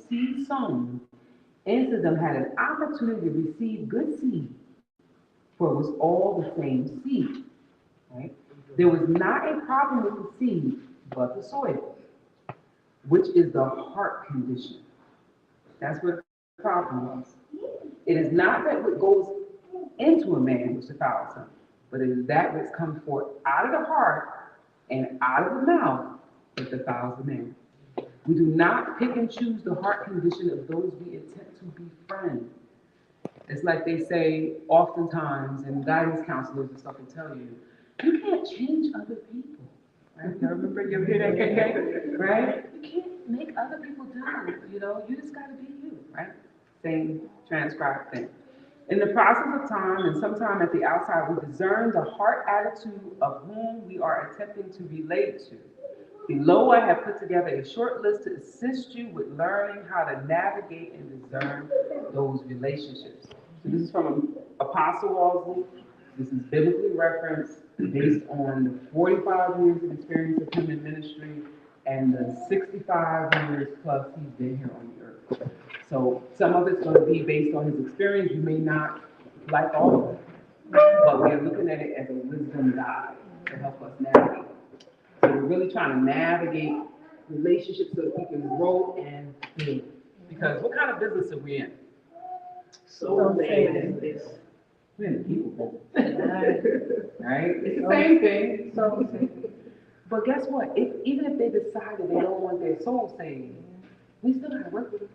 seed sown into them had an opportunity to receive good seed, for it was all the same seed. Right? There was not a problem with the seed, but the soil, which is the heart condition. That's where the problem was. It is not that what goes into a man which defiles him, but it is that which comes forth out of the heart and out of the mouth that defiles the man. We do not pick and choose the heart condition of those we attempt to befriend. It's like they say oftentimes, and guidance counselors and stuff will tell you, you can't change other people. Right? You remember you ever hear that, KK? Right? You can't make other people do. You just got to be you. Right? Same transcribed thing. In the process of time and sometime at the outside, we discern the heart attitude of whom we are attempting to relate to. Below, I have put together a short list to assist you with learning how to navigate and discern those relationships. So this is from Apostle Walsley. This is biblically referenced based on the 45 years of experience of him in ministry and the 65 years plus he's been here on the earth. So some of it's going to be based on his experience. You may not like all of it, but we're looking at it as a wisdom guide to help us navigate. So we're really trying to navigate relationships so that we can grow and build. Because what kind of business are we in? So business. We're in the people business. Right? It's the same thing. So, but guess what? Even if they decided they don't want their soul saved, we still got to work with them.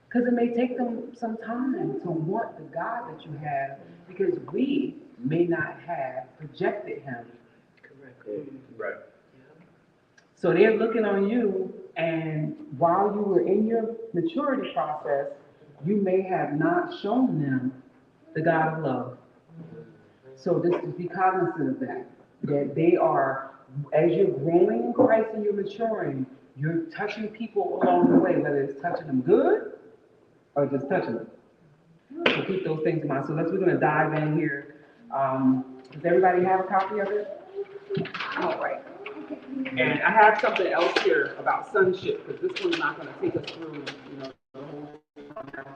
Because it may take them some time to want the God that you have, because we may not have projected him. Correct. Right. So they're looking on you, and while you were in your maturity process, you may have not shown them the God of love. So just be cognizant of that they are, as you're growing in Christ and you're maturing, you're touching people along the way, whether it's touching them good or just touching them. So keep those things in mind. So we're going to dive in here. Does everybody have a copy of it? All right. And I have something else here about sonship, because this one's not going to take us through, the whole time.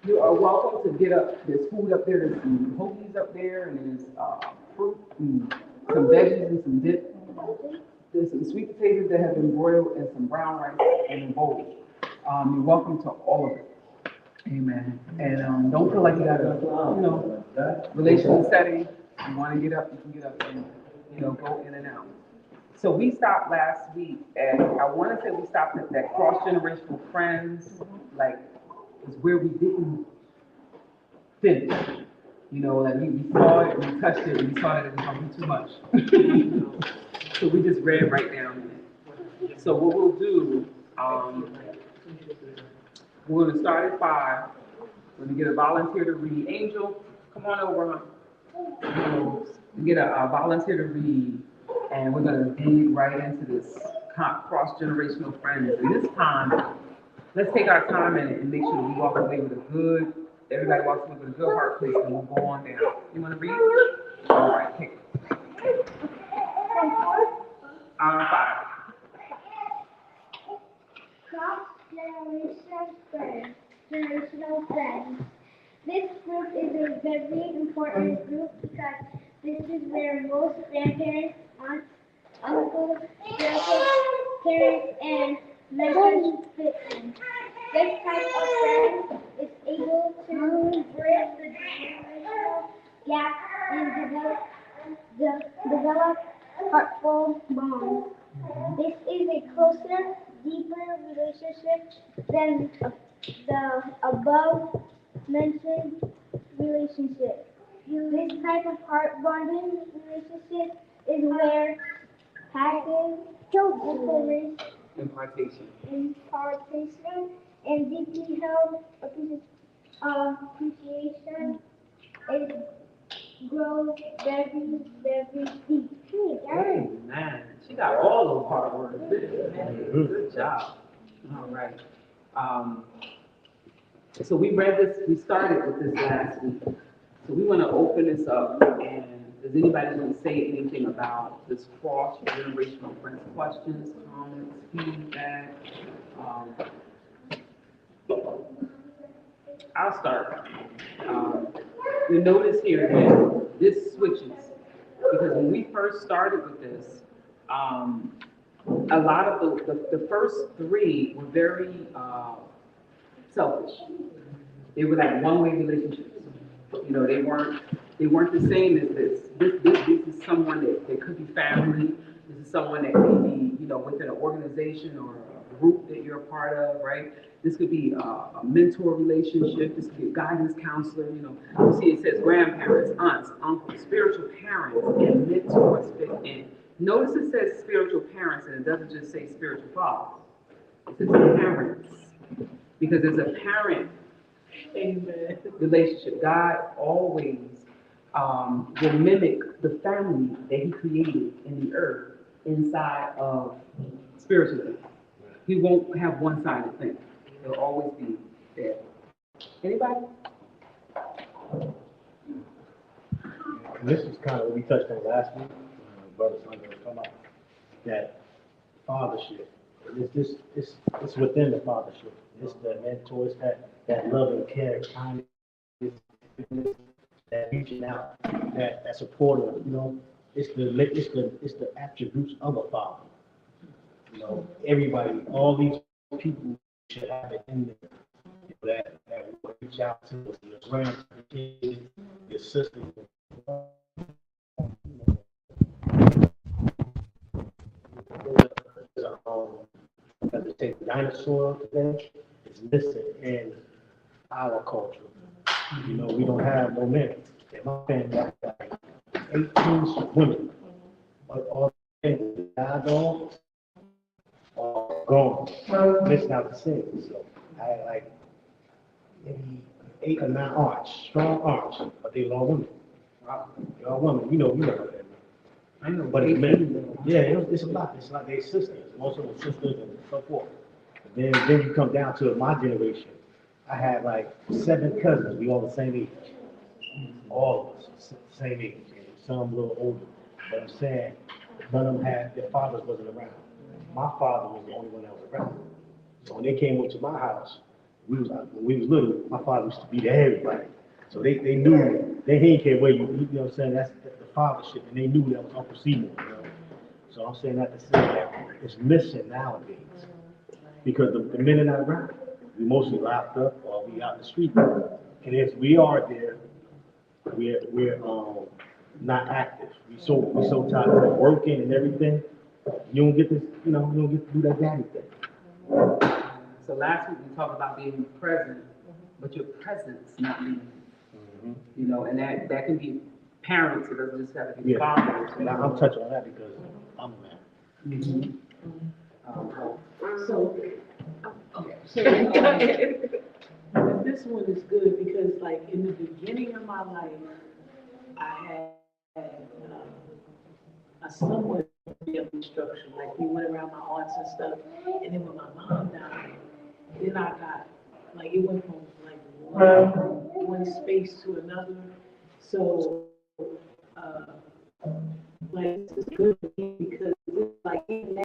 You are welcome to get up. There's food up there. There's some hoagies up there, and there's fruit and some veggies and some dip. There's some sweet potatoes that have been boiled and some brown rice in a bowl. You're welcome to all of it. Amen. And don't feel like you got a, relational setting. You want to get up, you can get up and, go in and out. So we stopped last week at, I want to say we stopped at that cross-generational friends, like, is where we didn't finish. Like we saw it, we touched it, and we saw that it was going to be too much. So we just read right down in it. So what we'll do, we're going to start at 5. We're going to get a volunteer to read. Angel, come on over, huh? Get a volunteer to read, and we're going to dig right into this cross-generational friends. And this time, let's take our time in it and make sure that we walk away with everybody walks away with a good heart, please, and we'll go on down. You want to read? All right, pick it. 5. Generational friends. This group is a very important group because this is where most grandparents, aunts, uncles, parents, and mentors fit in. This type of friend is able to bridge the generational gap and develop heartful bonds. This is a closer, deeper relationship than the above mentioned relationship. This type of heart bonding relationship is where passion, impartation, and deeply held appreciation grows very, very deep. Amen. She got all those hard words. Good job. All right. So we read this, we started with this last week. So we want to open this up, and does anybody want to say anything about this cross-generational friends? Questions, comments, feedback? Um, I'll start. You notice here that this switches, because when we first started with this, a lot of the first three were very selfish. They were like one-way relationships. You know, they weren't the same as this. This is someone that could be family. This is someone that could be, you know, within an organization or a group that you're a part of, right? This could be a mentor relationship. This could be a guidance counselor. You know, you see it says grandparents, aunts, uncles, spiritual parents, and mentors fit in. Notice it says spiritual parents, and it doesn't just say spiritual fathers. It says parents, because there's a parent Amen. relationship. God always will mimic the family that He created in the earth inside of spiritual things. He won't have one-sided things. It'll always be there. Anybody? And this is kind of what we touched on last week, Brother Sunday was talking about, that fathership. It's within the fathership. It's the mentor, it's that loving care, kindness, that reaching out, that supportive, you know. It's the attributes of a father. You know, everybody, all these people should have it in them. That will reach out to us, your grandkids, your sisters. As they take dinosaur today, it's missing in our culture. You know, we don't have no men. In my family, I got like 18 women, but all the dogs are gone. Missing out the same. So I had like maybe 8 or 9 aunts, strong aunts, but they were all women. They're all women. You know that. I know, But it's men, yeah, it's a lot. It's like they sisters, most of them sisters and so forth. Then you come down to my generation. I had like 7 cousins. We all the same age, all of us same age, and some a little older. But I'm saying none of them had their fathers wasn't around. My father was the only one that was around. So when they came up to my house, when we was little, my father used to be to everybody. So they knew they didn't care where you know what I'm saying, that's the fathership, and they knew that was Uncle Seymour, you know. So I'm saying that to say that it's missing nowadays. Because the men are not around. We mostly locked up or we out in the street. And if we are there, we're not active. We so tired of working and everything. You don't get this, you don't get to do that daddy thing. So last week we talked about being present, but your presence not being. You know, and that can be parents. It doesn't just have to be Yeah. fathers. And I'm touching on that because I'm a man. Mhm. So this one is good because like in the beginning of my life, I had a somewhat family structure. Like we went around my aunts and stuff, and then when my mom died, then I got like it went from like one space to another. So like this is good for me because it's like even